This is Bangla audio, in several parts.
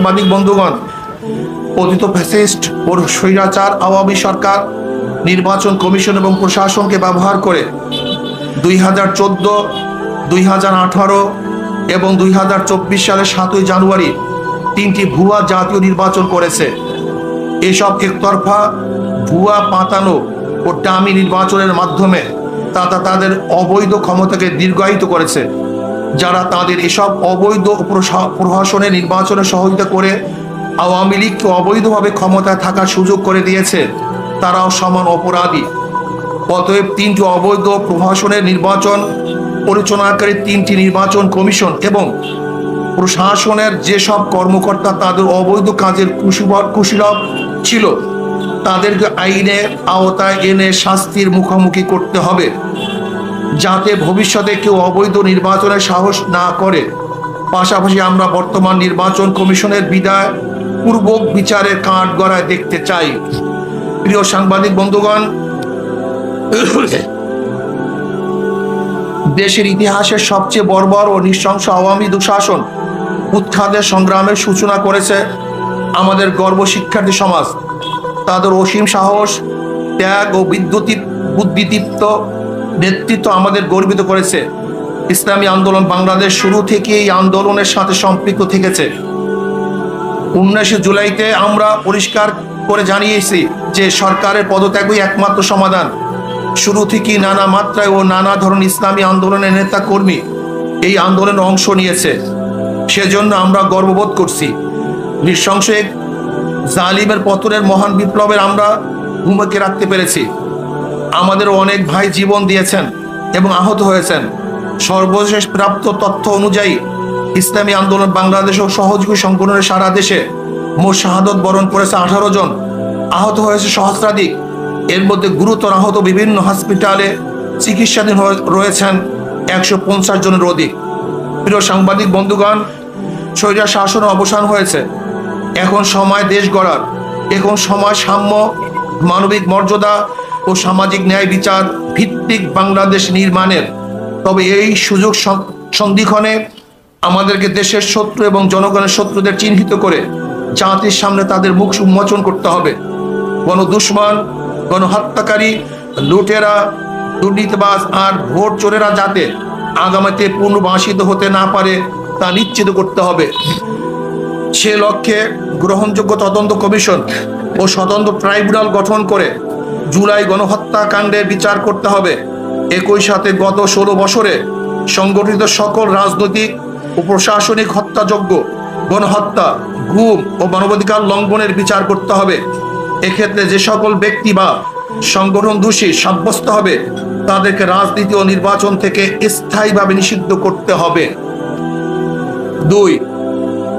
সাংবাদিক বন্ধুগণ, পতিত ফ্যাসিস্ট ও স্বৈরাচার আওয়ামী সরকার নির্বাচন কমিশন এবং প্রশাসনকে ব্যবহার করে 2014, 2018 এবং 2024 সালের 7ই জানুয়ারি 3টি ভুয়া জাতীয় নির্বাচন করেছে। এসব একতরফা ভুয়া পাতানো ও ডামি নির্বাচনের মাধ্যমে তাদের অবৈধ ক্ষমতাকে দীর্ঘায়িত করেছে। যারা তাদের এসব অবৈধ প্রশাসনে নির্বাচনে সহযোগিতা করে আওয়ামী লীগকে অবৈধভাবে ক্ষমতায় থাকার সুযোগ করে দিয়েছে, তারাও সমান অপরাধী। অতএব 3টি অবৈধ প্রশাসনের নির্বাচন পরিচালনাকারী 3টি নির্বাচন কমিশন এবং প্রশাসনের যেসব কর্মকর্তা তাদের অবৈধ কাজের কুশীলব ছিল, তাদেরকে আইনের আওতায় এনে শাস্তির মুখোমুখি করতে হবে, যাতে ভবিষ্যতে কেউ অবৈধ নির্বাচনের সাহস না করে। পাশাপাশি আমরা বর্তমান নির্বাচন কমিশনের বিদায় পূর্বক বিচারের কাঠগড়ায় দেখতে চাই। প্রিয় সাংবাদিক বন্ধুগণ, দেশের ইতিহাসের সবচেয়ে বর্বর ও নৃশংস আওয়ামী দুঃশাসন উৎখাতের সংগ্রামের সূচনা করেছে আমাদের গর্ব শিক্ষার্থী সমাজ। তাদের অসীম সাহস, ত্যাগ ও বুদ্ধিদীপ্ত নেতৃত্ব আমাদের গর্বিত করেছে। ইসলামী আন্দোলন বাংলাদেশ শুরু থেকে এই আন্দোলনের সাথে সম্পৃক্ত থেকেছে। 19 জুলাইতে আমরা পরিষ্কার করে জানিয়েছি যে সরকারের পদত্যাগই একমাত্র সমাধান। শুরু থেকেই নানা মাত্রায় ও নানা ধরনের ইসলামী আন্দোলনের নেতা কর্মী এই আন্দোলনে অংশ নিয়েছে। সেজন্য আমরা গর্ববোধ করছি। নৃশংস জালিমের পতনের মহান বিপ্লবের আমরা ভূমিকা রাখতে পেরেছি। আমাদের অনেক ভাই জীবন দিয়েছেন এবং আহত হয়েছেন। সর্বশেষ প্রাপ্ত তথ্য অনুযায়ী ইসলামী আন্দোলন বাংলাদেশ ও সহযোগী সংগঠনের সারা দেশে মোট শাহাদত বরণ করেছে 18 জন, আহত হয়েছে সহস্রাধিক। এর মধ্যে গুরুতর আহত বিভিন্ন হসপিটালে চিকিৎসাধীন রয়েছেন 150 জনের অধিক। প্রিয় সাংবাদিক বন্ধুগণ, স্বৈরাচার শাসন অবসান হয়েছে। এখন সময় দেশ গড়ার, এখন সময় সাম্য, মানবিক মর্যাদা ও সামাজিক ন্যায় বিচার ভিত্তিক বাংলাদেশ নির্মাণের। তবে এই সুযোগ সন্ধিক্ষণে আমাদেরকে দেশের শত্রু এবং জনগণের শত্রুদের চিহ্নিত করে জাতির সামনে তাদের মুখ উন্মোচন করতে হবে। গণদুশমন, গণহত্যাকারী, লুটেরা, দুর্নীতিবাজ আর ভোট চোরেরা যাতে আগামীতে পুনর্বাসিত হতে না পারে তা নিশ্চিত করতে হবে। সে লক্ষ্যে গ্রহণযোগ্য তদন্ত কমিশন ও স্বতন্ত্র ট্রাইব্যুনাল গঠন করে জুলাই গণহত্যাকাণ্ডের বিচার করতে হবে। একই সাথে গত 16 বছরে সংগঠিত সকল রাজনৈতিক ও প্রশাসনিক হত্যাযজ্ঞ, গণহত্যা, গুম ও মানবাধিকার লঙ্ঘনের বিচার করতে হবে। এক্ষেত্রে যে সকল ব্যক্তি বা সংগঠন দোষী সাব্যস্ত হবে তাদেরকে রাজনীতি ও নির্বাচন থেকে স্থায়ীভাবে নিষিদ্ধ করতে হবে। 2.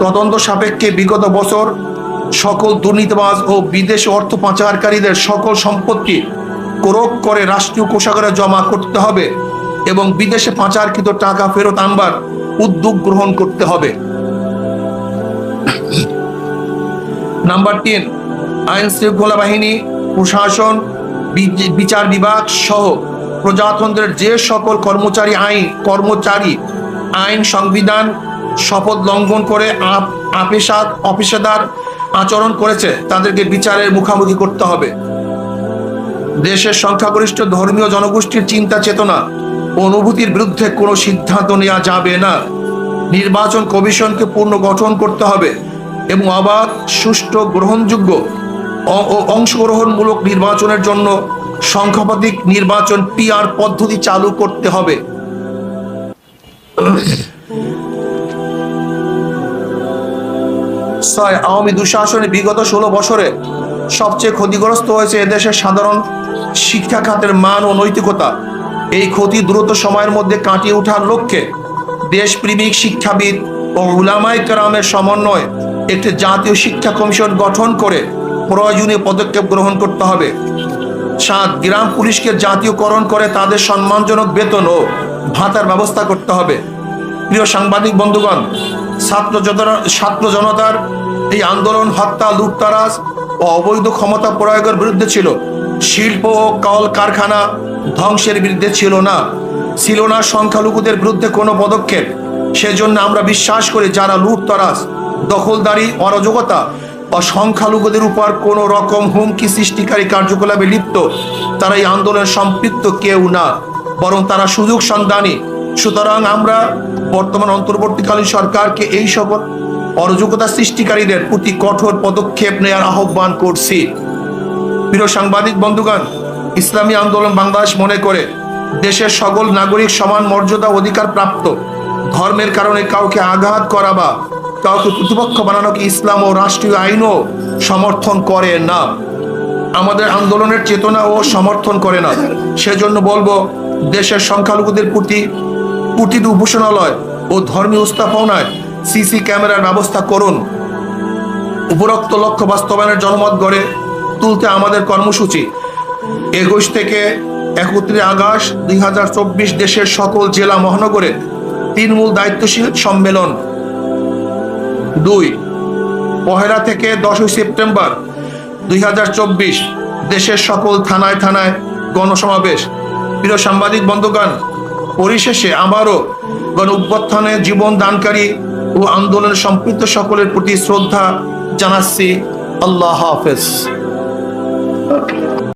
তদন্ত সাপেক্ষে বিগত বছর সকল দুর্নীতিবাজ ও বিদেশি অর্থ পাচারকারীদের সকল সম্পত্তি ক্রোক করে রাষ্ট্রীয় কোষাগারে জমা করতে হবে এবং বিদেশে পাচারকৃত টাকা ফেরত আনবার উদ্যোগ গ্রহণ করতে হবে। নাম্বার 3, আইন শৃঙ্খলা বাহিনী, প্রশাসন, বিচার বিভাগ সহ প্রজাতন্ত্রের যে সকল কর্মচারী আইন, সংবিধান, শপথ লঙ্ঘন করে অপেশাদার আচরণ করেছে তাদেরকে বিচারের মুখোমুখি করতে হবে। দেশের সংখ্যাগরিষ্ঠ ধর্মীয় জনগোষ্ঠীর চিন্তা চেতনা ও অনুভূতির বিরুদ্ধে কোনো সিদ্ধান্ত নেওয়া যাবে না। নির্বাচন কমিশনকে পুনর্গঠন করতে হবে এবং অবাধ, সুষ্ঠু, গ্রহণযোগ্য ও অংশগ্রহণমূলক নির্বাচনের জন্য সংখ্যাধিক নির্বাচন PR পদ্ধতি চালু করতে হবে। 6. আওয়ামী দুঃশাসনে বিগত 16 বছরে সবচেয়ে ক্ষতিগ্রস্ত হয়েছে এদেশের সাধারণ শিক্ষা খাতের মান ও নৈতিকতা। এই ক্ষতি দ্রুত সময়ের মধ্যে কাটিয়ে ওঠার লক্ষ্যে দেশপ্রেমিক শিক্ষাবিদ ও উলামায়ে কেরামের সমন্বয়ে একটি জাতীয় শিক্ষা কমিশন গঠন করে প্রয়োজনীয় পদক্ষেপ গ্রহণ করতে হবে। 7. গ্রাম পুলিশকে জাতীয়করণ করে তাদের সম্মানজনক বেতন ও ভাতার ব্যবস্থা করতে হবে। প্রিয় সাংবাদিক বন্ধুগণ, ছাত্র জনতার এই আন্দোলন হত্যা, লুটতরাজ ও অবৈধ ক্ষমতা প্রয়োগের বিরুদ্ধে ছিল। শিল্প ও কল কারখানা ধ্বংসের বিরুদ্ধে ছিল না সংখ্যালঘুদের বিরুদ্ধে কোনো পদক্ষেপ। সেজন্য আমরা বিশ্বাস করি যারা লুটতরাজ দখলদারি, অরাজকতা বা সংখ্যালঘুদের উপর কোনো রকম হুমকি সৃষ্টিকারী কার্যকলাপে লিপ্ত তারা এই আন্দোলনে সম্পৃক্ত কেউ না, বরং তারা সুযোগ সন্ধানী। সুতরাং আমরা বর্তমান অন্তর্বর্তীকালীন সরকারকে এই সকল অরাজকতা সৃষ্টিকারীদের প্রতি কঠোর পদক্ষেপ নেওয়ার আহ্বান করছি। প্রিয় সাংবাদিক বন্ধুগণ, ইসলামী আন্দোলন বাংলাদেশ মনে করে দেশের সকল নাগরিক সমান মর্যাদা অধিকার প্রাপ্ত। ধর্মের কারণে কাউকে আঘাত করা বা কাউকে প্রতিপক্ষ বানানোকে ইসলাম ও রাষ্ট্রীয় আইনও সমর্থন করে না, আমাদের আন্দোলনের চেতনা ও সমর্থন করে না। সেজন্য বলবো, দেশের সংখ্যালঘুদের প্রতি প্রতিটি উপাসনালয় ও ধর্মীয় স্থাপনায় সিসি ক্যামেরার ব্যবস্থা করুন। উপরোক্ত লক্ষ্য বাস্তবায়নের জনমত গড়ে তুলতে আমাদের কর্মসূচি 21 থেকে 31 আগস্ট 2024 দেশের সকল জেলা মহানগরে তৃণমূল দায়িত্বশীল সম্মেলন। 2, 1 থেকে 10 সেপ্টেম্বর 2024 দেশের সকল থানায় থানায় গণসমাবেশ। প্রিয় সাংবাদিক বন্ধুগণ, পরিশেষে আবারও গণ অভ্যুত্থানে জীবন দানকারী ও আন্দোলনে সম্পৃক্ত সকলের প্রতি শ্রদ্ধা জানাচ্ছি। আল্লাহ হাফেজ।